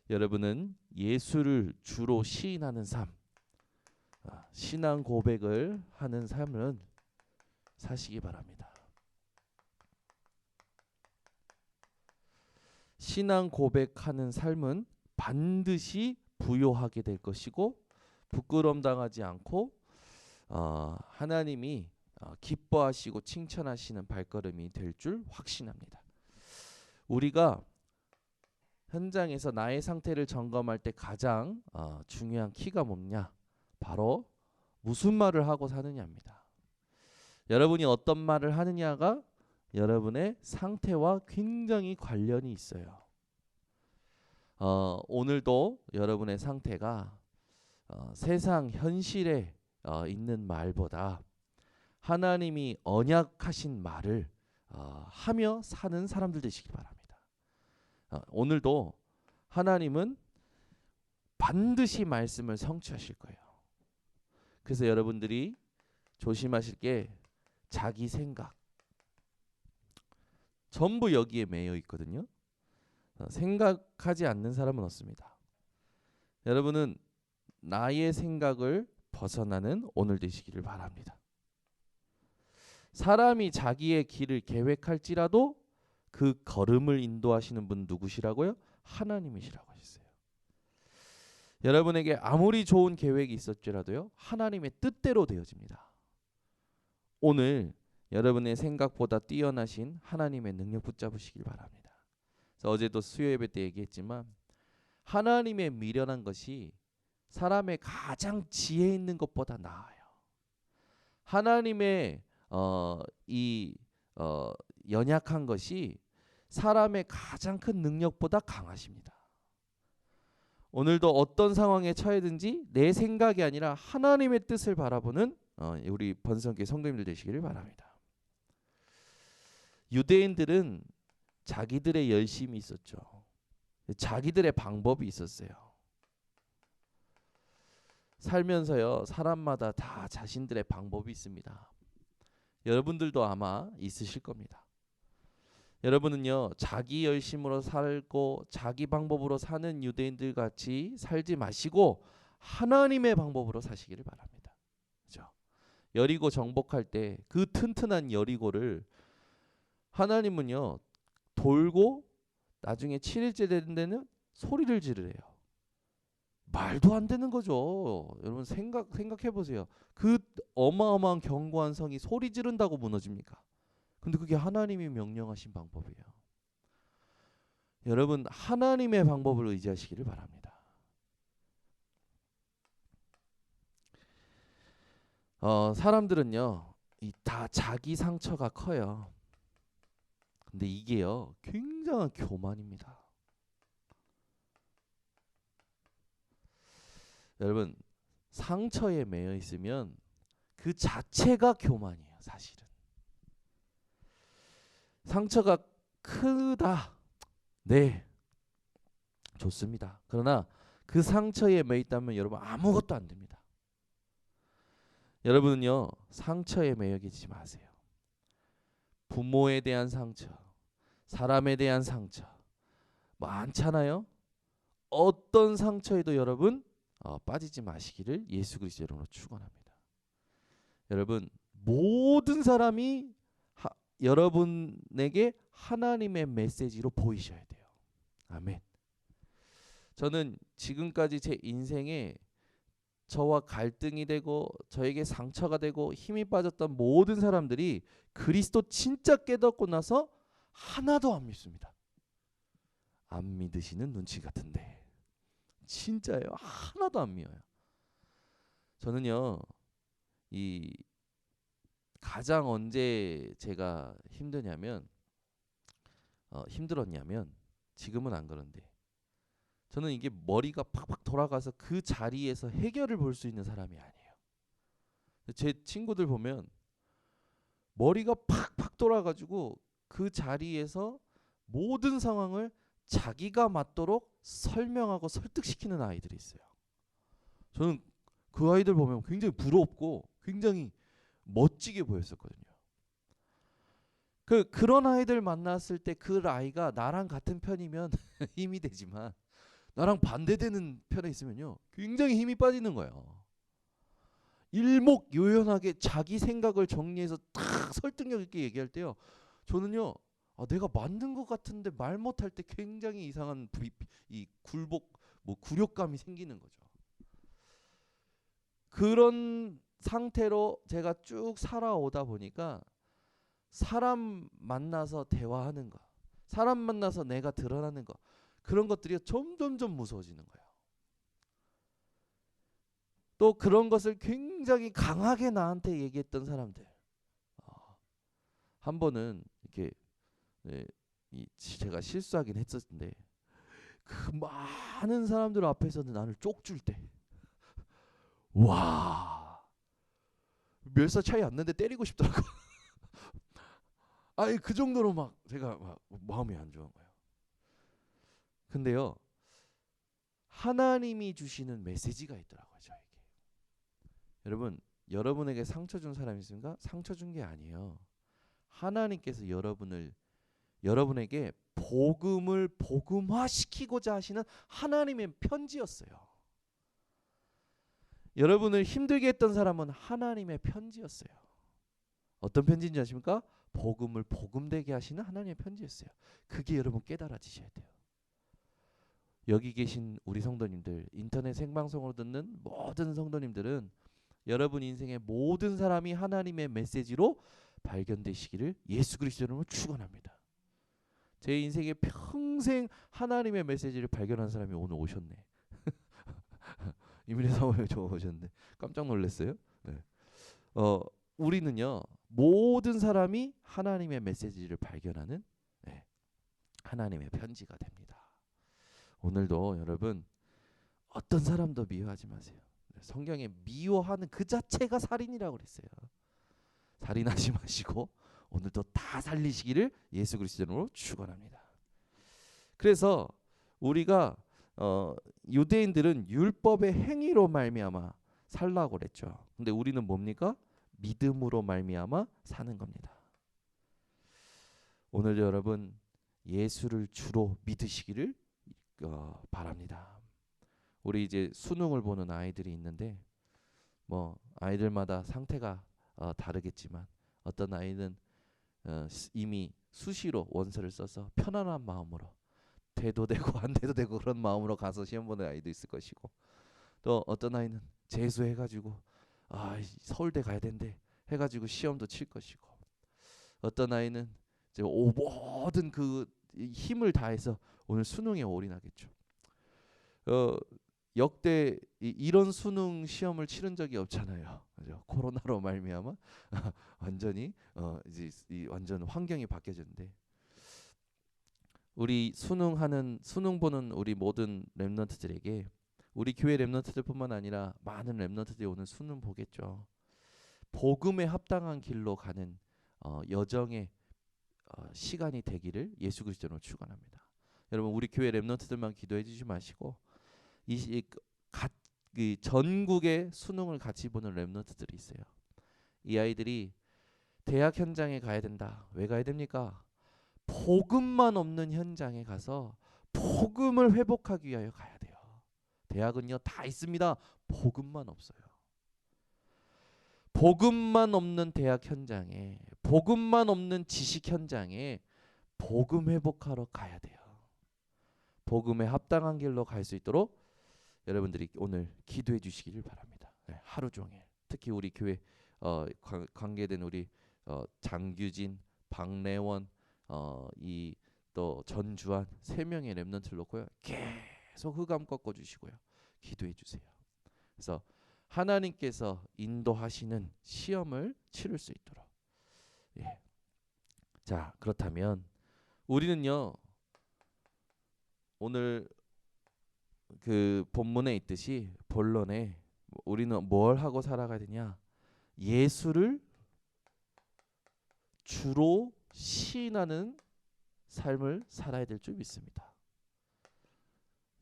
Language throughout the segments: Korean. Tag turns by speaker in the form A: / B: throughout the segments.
A: 여러분은 예수를 주로 시인하는 삶, 신앙 고백을 하는 삶을 사시기 바랍니다. 신앙 고백하는 삶은 반드시 부요하게 될 것이고 부끄러움 당하지 않고 하나님이 기뻐하시고 칭찬하시는 발걸음이 될 줄 확신합니다. 우리가 현장에서 나의 상태를 점검할 때 가장 중요한 키가 뭐냐? 바로 무슨 말을 하고 사느냐입니다. 여러분이 어떤 말을 하느냐가 여러분의 상태와 굉장히 관련이 있어요. 오늘도 여러분의 상태가 세상 현실에 있는 말보다 하나님이 언약하신 말을 하며 사는 사람들 되시기 바랍니다. 오늘도 하나님은 반드시 말씀을 성취하실 거예요. 그래서 여러분들이 조심하실 게 자기 생각 전부 여기에 매여 있거든요. 생각하지 않는 사람은 없습니다. 여러분은 나의 생각을 벗어나는 오늘 되시기를 바랍니다. 사람이 자기의 길을 계획할지라도 그 걸음을 인도하시는 분 누구시라고요? 하나님이시라고 하셨어요. 여러분에게 아무리 좋은 계획이 있었지라도요, 하나님의 뜻대로 되어집니다. 오늘 여러분의 생각보다 뛰어나신 하나님의 능력 붙잡으시길 바랍니다. 그래서 어제도 수요 예배 때 얘기했지만 하나님의 미련한 것이 사람의 가장 지혜 있는 것보다 나아요. 하나님의 연약한 것이 사람의 가장 큰 능력보다 강하십니다. 오늘도 어떤 상황에 처해든지 내 생각이 아니라 하나님의 뜻을 바라보는 우리 번성교회 성도님들 되시기를 바랍니다. 유대인들은 자기들의 열심이 있었죠. 자기들의 방법이 있었어요. 살면서요, 사람마다 다 자신들의 방법이 있습니다. 여러분들도 아마 있으실 겁니다. 여러분은요, 자기 열심으로 살고 자기 방법으로 사는 유대인들 같이 살지 마시고 하나님의 방법으로 사시기를 바랍니다. 그렇죠? 여리고 정복할 때 그 튼튼한 여리고를 하나님은요, 돌고 나중에 7일째 되는 데는 소리를 지르래요. 말도 안 되는 거죠. 여러분 생각해 보세요. 그 어마어마한 견고한 성이 소리 지른다고 무너집니까? 근데 그게 하나님이 명령하신 방법이에요. 여러분 하나님의 방법을 의지하시기를 바랍니다. 사람들은요, 다 자기 상처가 커요. 근데 이게요, 굉장한 교만입니다. 여러분 상처에 매여 있으면 그 자체가 교만이에요. 사실은 상처가 크다, 네, 좋습니다. 그러나 그 상처에 매여 있다면 여러분 아무것도 안 됩니다. 여러분은요, 상처에 매여 계시지 마세요. 부모에 대한 상처, 사람에 대한 상처 많잖아요. 어떤 상처에도 여러분 빠지지 마시기를 예수 그리스도 이름으로 축원합니다. 여러분 모든 사람이 여러분에게 하나님의 메시지로 보이셔야 돼요. 아멘. 저는 지금까지 제 인생에 저와 갈등이 되고 저에게 상처가 되고 힘이 빠졌던 모든 사람들이 그리스도 진짜 깨닫고 나서 하나도 안 믿습니다. 안 믿으시는 눈치 같은데 진짜예요. 하나도 안 믿어요. 저는요, 이 가장 언제 제가 힘들었냐면 지금은 안 그런데 저는 이게 머리가 팍팍 돌아가서 그 자리에서 해결을 볼 수 있는 사람이 아니에요. 제 친구들 보면 머리가 팍팍 돌아가지고 그 자리에서 모든 상황을 자기가 맞도록 설명하고 설득시키는 아이들이 있어요. 저는 그 아이들 보면 굉장히 부럽고 굉장히 멋지게 보였었거든요. 그런 아이들 만났을 때 그 아이가 나랑 같은 편이면 힘이 되지만 나랑 반대되는 편에 있으면요, 굉장히 힘이 빠지는 거예요. 일목요연하게 자기 생각을 정리해서 탁 설득력 있게 얘기할 때요, 저는요, 내가 맞는 것 같은데 말 못할 때 굉장히 이상한 이 굴욕감이 생기는 거죠. 그런 상태로 제가 쭉 살아오다 보니까 사람 만나서 대화하는 거, 사람 만나서 내가 드러나는 거, 그런 것들이 점점점 무서워지는 거예요. 또 그런 것을 굉장히 강하게 나한테 얘기했던 사람들, 한 번은 이렇게 제가 실수하긴 했었는데, 그 많은 사람들 앞에서는 나를 쪽줄 때, 와, 몇 살 차이 안 나는데 때리고 싶더라고. 아니, 그 정도로 막 제가 막 마음이 안 좋은 거예요. 근데요, 하나님이 주시는 메시지가 있더라고요, 저에게. 여러분, 여러분에게 상처 준 사람이 있습니까? 상처 준 게 아니에요. 하나님께서 여러분에게 복음을 복음화시키고자 하시는 하나님의 편지였어요. 여러분을 힘들게 했던 사람은 하나님의 편지였어요. 어떤 편지인지 아십니까? 복음을 복음되게 하시는 하나님의 편지였어요. 그게 여러분 깨달아지셔야 돼요. 여기 계신 우리 성도님들, 인터넷 생방송으로 듣는 모든 성도님들은 여러분 인생의 모든 사람이 하나님의 메시지로 발견되시기를 예수 그리스도 이름으로 축원합니다. 제 인생에 평생 하나님의 메시지를 발견한 사람이 오늘 오셨네. 이민혜 사모님 저 오셨네. 깜짝 놀랐어요. 네. 우리는요, 모든 사람이 하나님의 메시지를 발견하는 하나님의 편지가 됩니다. 오늘도 여러분, 어떤 사람도 미워하지 마세요. 성경에 미워하는 그 자체가 살인이라고 그랬어요. 살인하지 마시고 오늘도 다 살리시기를 예수 그리스도로 축원합니다. 그래서 우리가 유대인들은 율법의 행위로 말미암아 살라고 그랬죠. 근데 우리는 뭡니까? 믿음으로 말미암아 사는 겁니다. 오늘 여러분, 예수를 주로 믿으시기를 바랍니다. 우리 이제 수능을 보는 아이들이 있는데, 뭐 아이들마다 상태가 다르겠지만, 어떤 아이는 이미 수시로 원서를 써서 편안한 마음으로, 돼도 되고 안 돼도 되고 그런 마음으로 가서 시험 보는 아이도 있을 것이고, 또 어떤 아이는 재수해가지고 서울대 가야 된대 해가지고 시험도 칠 것이고, 어떤 아이는 이제 모든 그 힘을 다해서 오늘 수능에 올인하겠죠. 역대 이런 수능 시험을 치른 적이 없잖아요. 그죠? 코로나로 말미암아 완전히 이제 완전 환경이 바뀌어졌는데, 우리 수능 보는 우리 모든 렘넌트들에게, 우리 교회 렘넌트들뿐만 아니라 많은 렘넌트들이 오늘 수능 보겠죠. 복음에 합당한 길로 가는 여정의 시간이 되기를 예수 그리스도로 축원합니다. 여러분, 우리 교회 렘넌트들만 기도해 주지 마시고, 이 전국의 수능을 같이 보는 렘넌트들이 있어요. 이 아이들이 대학 현장에 가야 된다. 왜 가야 됩니까? 복음만 없는 현장에 가서 복음을 회복하기 위하여 가야 돼요. 대학은요 다 있습니다. 복음만 없어요. 복음만 없는 대학 현장에, 복음만 없는 지식 현장에 복음 회복하러 가야 돼요. 복음에 합당한 길로 갈 수 있도록 여러분들이 오늘 기도해 주시기를 바랍니다. 하루 종일, 특히 우리 교회 관계된 우리 장규진, 박래원, 이 또 전주환 3명의 렘넌트를 놓고요, 계속 흑암 꺾어 주시고요, 기도해 주세요. 그래서 하나님께서 인도하시는 시험을 치를 수 있도록. 자, 그렇다면 우리는요, 오늘 그 본문에 있듯이 본론에 우리는 뭘 하고 살아가야 되냐? 예수를 주로 시인하는 삶을 살아야 될 줄 믿습니다.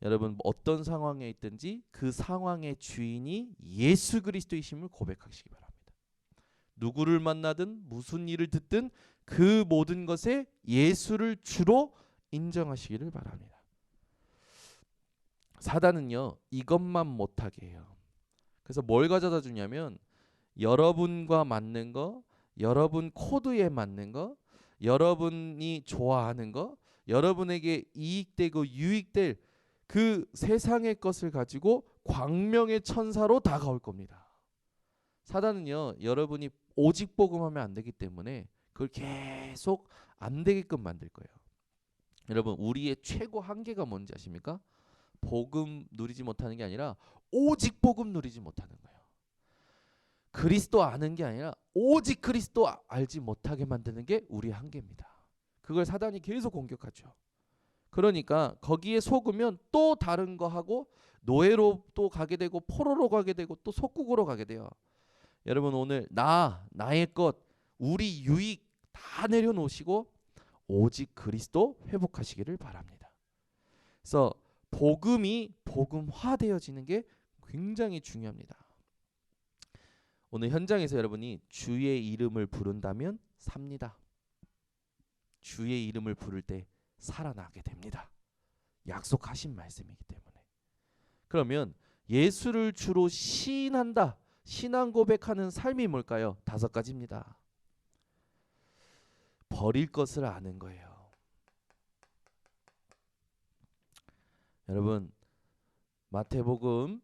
A: 여러분, 어떤 상황에 있든지 그 상황의 주인이 예수 그리스도이심을 고백하시기 바랍니다. 누구를 만나든 무슨 일을 듣든 그 모든 것에 예수를 주로 인정하시기를 바랍니다. 사단은요 이것만 못하게 해요. 그래서 뭘 가져다 주냐면 여러분과 맞는 거, 여러분 코드에 맞는 거, 여러분이 좋아하는 거, 여러분에게 이익되고 유익될 그 세상의 것을 가지고 광명의 천사로 다가올 겁니다. 사단은요 여러분이 오직 복음하면 안 되기 때문에 그걸 계속 안 되게끔 만들 거예요. 여러분 우리의 최고 한계가 뭔지 아십니까? 복음 누리지 못하는 게 아니라 오직 복음 누리지 못하는 거예요. 그리스도 아는 게 아니라 오직 그리스도 알지 못하게 만드는 게 우리의 한계입니다. 그걸 사단이 계속 공격하죠. 그러니까 거기에 속으면 또 다른 거 하고 노예로 또 가게 되고 포로로 가게 되고 또 속국으로 가게 돼요. 여러분 오늘 나의 것, 우리 유익 다 내려놓으시고 오직 그리스도 회복하시기를 바랍니다. 그래서 복음이 복음화되어지는 게 굉장히 중요합니다. 오늘 현장에서 여러분이 주의 이름을 부른다면 삽니다. 주의 이름을 부를 때 살아나게 됩니다. 약속하신 말씀이기 때문에. 그러면 예수를 주로 시인한다. 신앙 고백하는 삶이 뭘까요? 5가지입니다. 버릴 것을 아는 거예요. 여러분 마태복음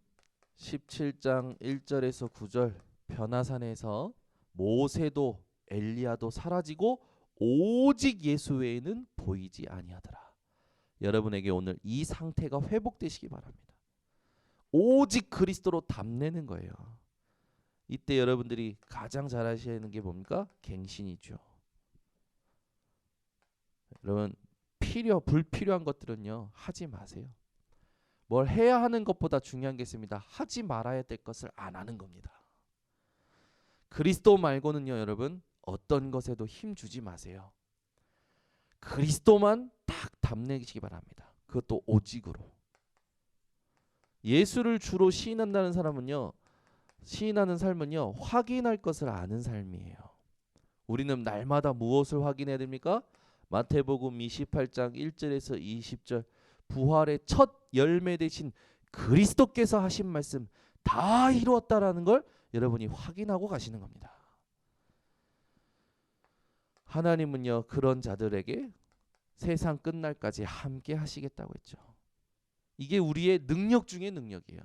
A: 17장 1절에서 9절 변화산에서 모세도 엘리야도 사라지고 오직 예수 외에는 보이지 아니하더라. 여러분에게 오늘 이 상태가 회복되시기 바랍니다. 오직 그리스도로 답내는 거예요. 이때 여러분들이 가장 잘하시는 게 뭡니까? 갱신이죠. 여러분 불필요한 것들은요 하지 마세요. 뭘 해야 하는 것보다 중요한 게 있습니다. 하지 말아야 될 것을 안 하는 겁니다. 그리스도 말고는요 여러분 어떤 것에도 힘 주지 마세요. 그리스도만 딱 답내시기 바랍니다. 그것도 오직으로. 예수를 주로 시인한다는 사람은요 시인하는 삶은요 확인할 것을 아는 삶이에요. 우리는 날마다 무엇을 확인해야 됩니까? 마태복음 28장 1절에서 20절 부활의 첫 열매 되신 그리스도께서 하신 말씀 다 이루었다라는 걸 여러분이 확인하고 가시는 겁니다. 하나님은요 그런 자들에게 세상 끝날까지 함께 하시겠다고 했죠. 이게 우리의 능력 중의 능력이에요.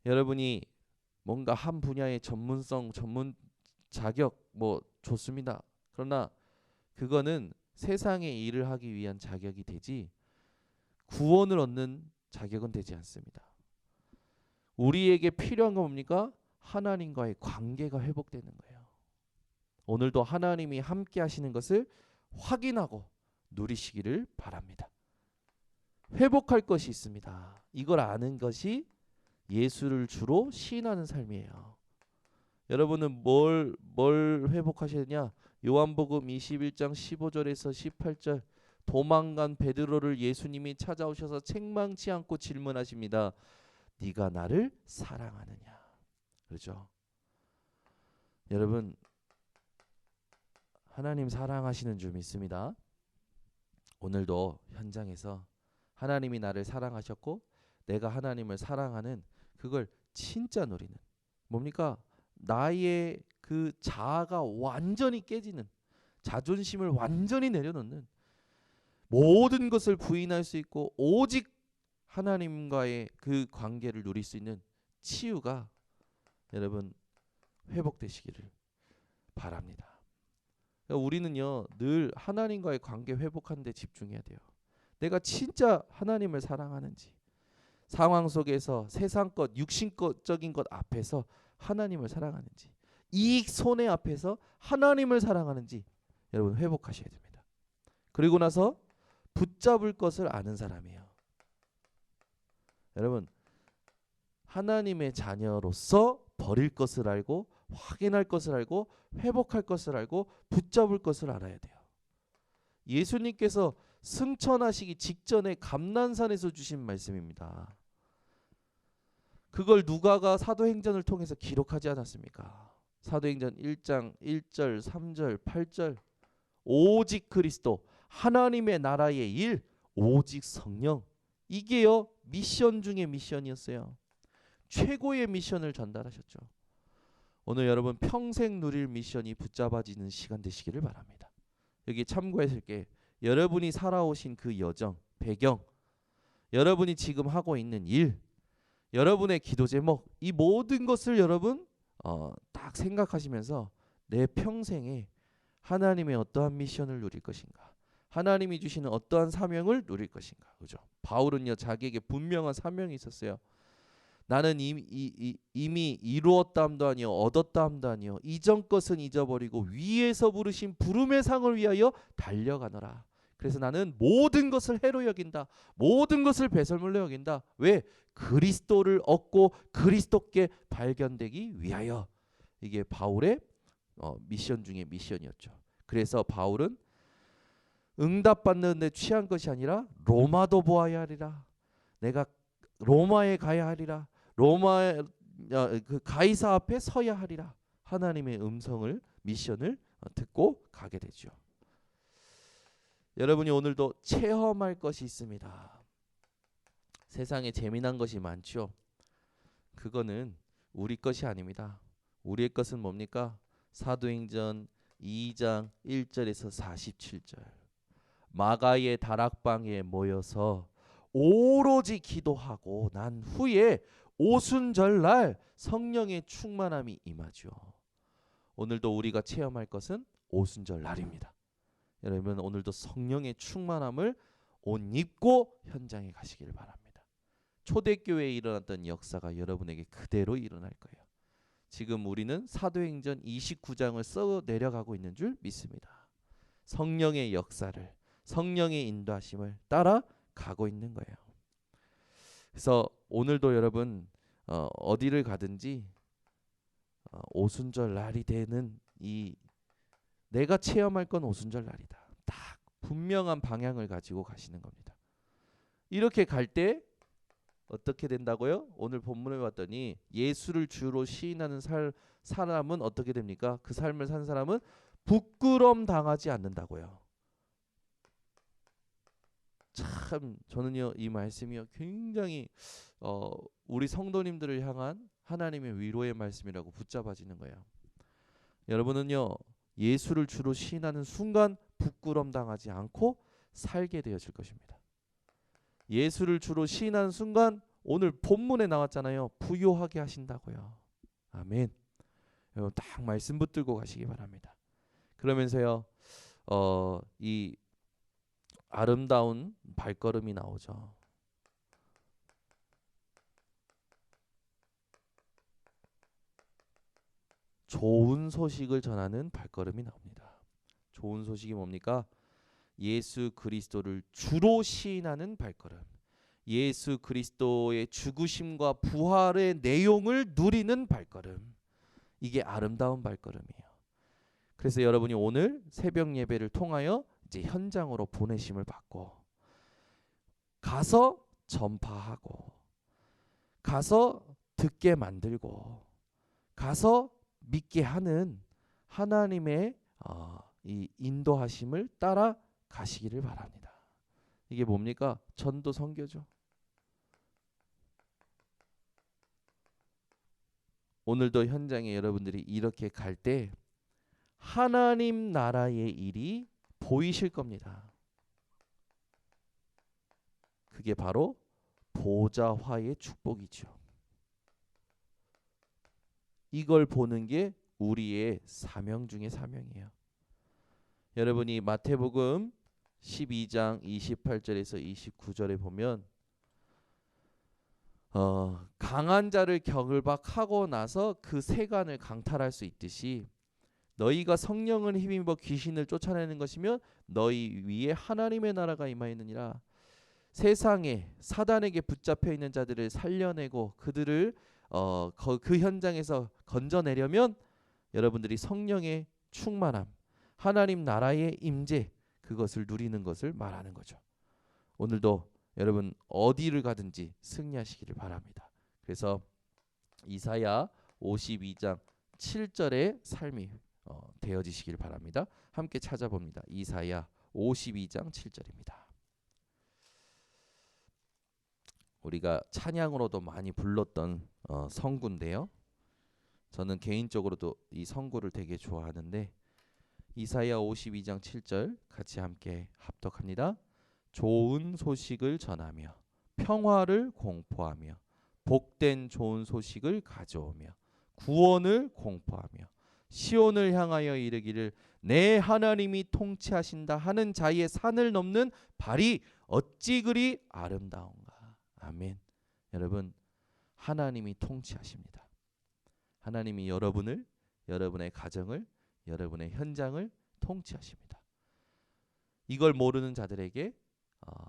A: 여러분이 뭔가 한 분야의 전문성, 전문 자격 뭐 좋습니다. 그러나 그거는 세상의 일을 하기 위한 자격이 되지 구원을 얻는 자격은 되지 않습니다. 우리에게 필요한 건 뭡니까? 하나님과의 관계가 회복되는 거예요. 오늘도 하나님이 함께 하시는 것을 확인하고 누리시기를 바랍니다. 회복할 것이 있습니다. 이걸 아는 것이 예수를 주로 시인하는 삶이에요. 여러분은 뭘 회복하셔야 되냐? 요한복음 21장 15절에서 18절 도망간 베드로를 예수님이 찾아오셔서 책망치 않고 질문하십니다. 네가 나를 사랑하느냐? 그렇죠? 여러분 하나님 사랑하시는 줄 믿습니다. 오늘도 현장에서 하나님이 나를 사랑하셨고 내가 하나님을 사랑하는 그걸 진짜 누리는 뭡니까? 나의 그 자아가 완전히 깨지는 자존심을 완전히 내려놓는 모든 것을 부인할 수 있고 오직 하나님과의 그 관계를 누릴 수 있는 치유가 여러분 회복되시기를 바랍니다. 그러니까 우리는요 늘 하나님과의 관계 회복하는 데 집중해야 돼요. 내가 진짜 하나님을 사랑하는지 상황 속에서 세상 것 육신적인 것 앞에서 하나님을 사랑하는지 이익 손해 앞에서 하나님을 사랑하는지 여러분 회복하셔야 됩니다. 그리고 나서 붙잡을 것을 아는 사람이에요. 여러분 하나님의 자녀로서 버릴 것을 알고 확인할 것을 알고 회복할 것을 알고 붙잡을 것을 알아야 돼요. 예수님께서 승천하시기 직전에 감난산에서 주신 말씀입니다. 그걸 누가가 사도행전을 통해서 기록하지 않았습니까? 사도행전 1장 1절 3절 8절 오직 그리스도 하나님의 나라의 일 오직 성령 이게요 미션 중에 미션이었어요. 최고의 미션을 전달하셨죠. 오늘 여러분 평생 누릴 미션이 붙잡아지는 시간 되시기를 바랍니다. 여기 참고했을 게 여러분이 살아오신 그 여정, 배경, 여러분이 지금 하고 있는 일, 여러분의 기도 제목, 이 모든 것을 여러분 딱 생각하시면서 내 평생에 하나님의 어떠한 미션을 누릴 것인가, 하나님이 주시는 어떠한 사명을 누릴 것인가. 그죠? 바울은요 자기에게 분명한 사명이 있었어요. 나는 이미 이루었다함도 아니요 얻었다함도 아니요 이전 것은 잊어버리고 위에서 부르신 부름의 상을 위하여 달려가노라. 그래서 나는 모든 것을 해로 여긴다. 모든 것을 배설물로 여긴다. 왜? 그리스도를 얻고 그리스도께 발견되기 위하여. 이게 바울의 미션 중에 미션이었죠. 그래서 바울은 응답받는 데 취한 것이 아니라 로마도 보아야 하리라. 내가 로마에 가야 하리라. 로마의 그 가이사 앞에 서야 하리라. 하나님의 음성을 미션을 듣고 가게 되죠. 여러분이 오늘도 체험할 것이 있습니다. 세상에 재미난 것이 많죠. 그거는 우리 것이 아닙니다. 우리의 것은 뭡니까? 사도행전 2장 1절에서 47절. 마가의 다락방에 모여서 오로지 기도하고 난 후에 오순절날 성령의 충만함이 임하죠. 오늘도 우리가 체험할 것은 오순절날입니다. 여러분 오늘도 성령의 충만함을 옷 입고 현장에 가시길 바랍니다. 초대교회에 일어났던 역사가 여러분에게 그대로 일어날 거예요. 지금 우리는 사도행전 29장을 써 내려가고 있는 줄 믿습니다. 성령의 역사를, 성령의 인도하심을 따라 가고 있는 거예요. 그래서 오늘도 여러분 어디를 가든지 오순절 날이 되는 이 내가 체험할 건 오순절 날이다. 딱 분명한 방향을 가지고 가시는 겁니다. 이렇게 갈 때 어떻게 된다고요? 오늘 본문에 봤더니 예수를 주로 시인하는 사람은 어떻게 됩니까? 그 삶을 산 사람은 부끄럼 당하지 않는다고요. 참 저는요 이 말씀이요 굉장히 우리 성도님들을 향한 하나님의 위로의 말씀이라고 붙잡아지는 거예요. 여러분은요 예수를 주로 시인하는 순간 부끄럼 당하지 않고 살게 되어질 것입니다. 예수를 주로 시인하는 순간 오늘 본문에 나왔잖아요. 부요하게 하신다고요. 아멘. 여러분 딱 말씀 붙들고 가시기 바랍니다. 그러면서요 이 아름다운 발걸음이 나오죠. 좋은 소식을 전하는 발걸음이 나옵니다. 좋은 소식이 뭡니까? 예수 그리스도를 주로 시인하는 발걸음. 예수 그리스도의 죽으심과 부활의 내용을 누리는 발걸음. 이게 아름다운 발걸음이에요. 그래서 여러분이 오늘 새벽 예배를 통하여 이제 현장으로 보내심을 받고 가서 전파하고 가서 듣게 만들고 가서 믿게 하는 하나님의 이 인도하심을 따라 가시기를 바랍니다. 이게 뭡니까? 전도 선교죠. 오늘도 현장에 여러분들이 이렇게 갈 때 하나님 나라의 일이 보이실 겁니다. 그게 바로 보좌화의 축복이죠. 이걸 보는 게 우리의 사명 중에 사명이에요. 여러분이 마태복음 12장 28절에서 29절에 보면 강한 자를 결박하고 나서 그 세간을 강탈할 수 있듯이 너희가 성령을 힘입어 귀신을 쫓아내는 것이면 너희 위에 하나님의 나라가 임하였느니라. 세상에 사단에게 붙잡혀 있는 자들을 살려내고 그들을 그 현장에서 건져내려면 여러분들이 성령의 충만함, 하나님 나라의 임재, 그것을 누리는 것을 말하는 거죠. 오늘도 여러분 어디를 가든지 승리하시기를 바랍니다. 그래서 이사야 52장 7절의 삶이 되어지시길 바랍니다. 함께 찾아봅니다. 이사야 52장 7절입니다. 우리가 찬양으로도 많이 불렀던 성구인데요. 저는 개인적으로도 이 성구를 되게 좋아하는데 이사야 52장 7절 같이 함께 합독합니다. 좋은 소식을 전하며 평화를 공포하며 복된 좋은 소식을 가져오며 구원을 공포하며 시온을 향하여 이르기를 내 하나님이 통치하신다 하는 자의 산을 넘는 발이 어찌 그리 아름다운가. 아멘. 여러분, 하나님이 통치하십니다. 하나님이 여러분을, 여러분의 가정을, 여러분의 현장을 통치하십니다. 이걸 모르는 자들에게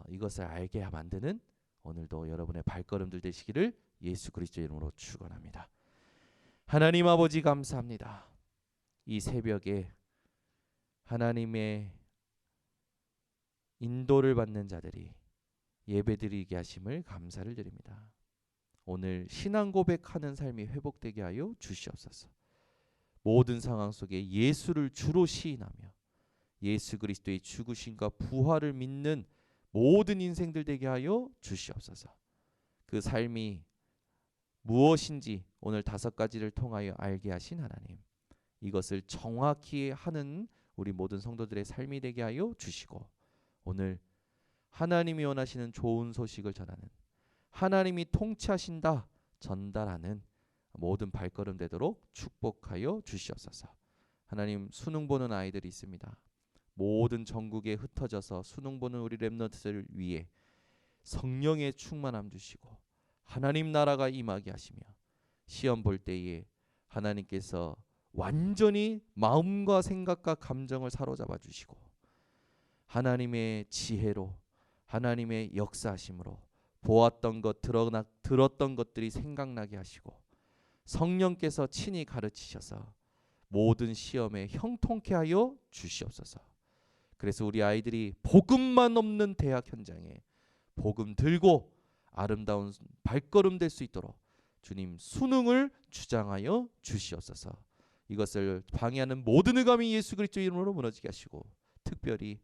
A: 이것을 알게 만드는 오늘도 여러분의 발걸음들 되시기를 예수 그리스도 이름으로 축원합니다. 하나님 아버지 감사합니다. 이 새벽에 하나님의 인도를 받는 자들이 예배드리게 하심을 감사를 드립니다. 오늘 신앙 고백하는 삶이 회복되게 하여 주시옵소서. 모든 상황 속에 예수를 주로 시인하며 예수 그리스도의 죽으심과 부활을 믿는 모든 인생들 되게 하여 주시옵소서. 그 삶이 무엇인지 오늘 5가지를 통하여 알게 하신 하나님, 이것을 정확히 하는 우리 모든 성도들의 삶이 되게 하여 주시고, 오늘 하나님이 원하시는 좋은 소식을 전하는, 하나님이 통치하신다 전달하는 모든 발걸음 되도록 축복하여 주시옵소서. 하나님, 수능 보는 아이들이 있습니다. 모든 전국에 흩어져서 수능 보는 우리 렘넌트들 위해 성령의 충만함 주시고 하나님 나라가 임하게 하시며, 시험 볼 때에 하나님께서 완전히 마음과 생각과 감정을 사로잡아 주시고 하나님의 지혜로, 하나님의 역사하심으로 보았던 것, 들었던 것들이 생각나게 하시고 성령께서 친히 가르치셔서 모든 시험에 형통케 하여 주시옵소서. 그래서 우리 아이들이 복음만 없는 대학 현장에 복음 들고 아름다운 발걸음 될 수 있도록 주님 수능을 주장하여 주시옵소서. 이것을 방해하는 모든 의감이 예수 그리스도 이름으로 무너지게 하시고, 특별히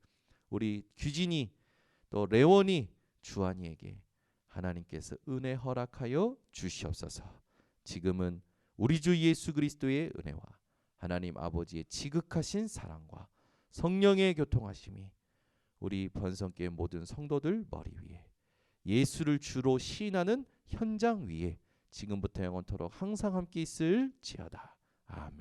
A: 우리 규진이 또 레원이 주한이에게 하나님께서 은혜 허락하여 주시옵소서. 지금은 우리 주 예수 그리스도의 은혜와 하나님 아버지의 지극하신 사랑과 성령의 교통하심이 우리 번성교회 모든 성도들 머리 위에, 예수를 주로 시인하는 현장 위에 지금부터 영원토록 항상 함께 있을지어다. 아멘.